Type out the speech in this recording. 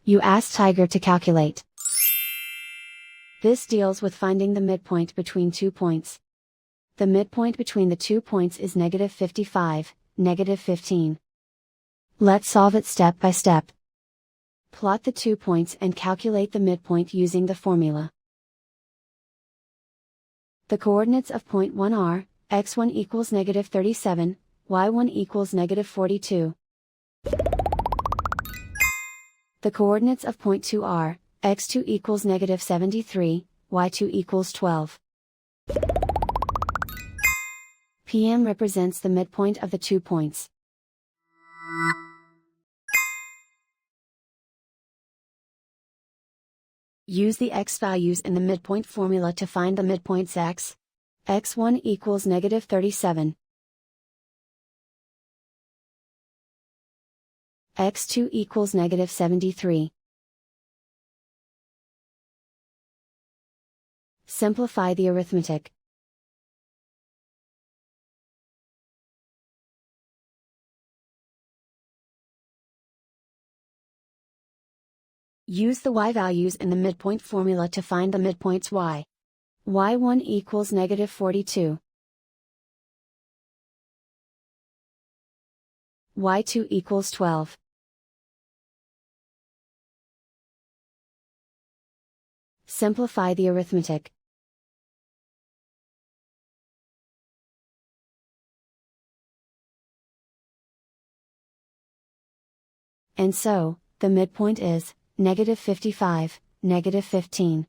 You ask Tiger to calculate. This deals with finding the midpoint between 2 points. The midpoint between the 2 points is -55, -15. Let's solve it step by step. Plot the 2 points and calculate the midpoint using the formula. The coordinates of point 1 are, x1 equals -37, y1 equals -42. The coordinates of point 2 are, x2 equals -73, y2 equals 12. PM represents the midpoint of the 2 points. Use the x values in the midpoint formula to find the midpoints x. x1 equals -37. x2 equals -73. Simplify the arithmetic. Use the y values in the midpoint formula to find the midpoints y. y1 equals -42. y2 equals 12. Simplify the arithmetic. And so, the midpoint is -55, -15.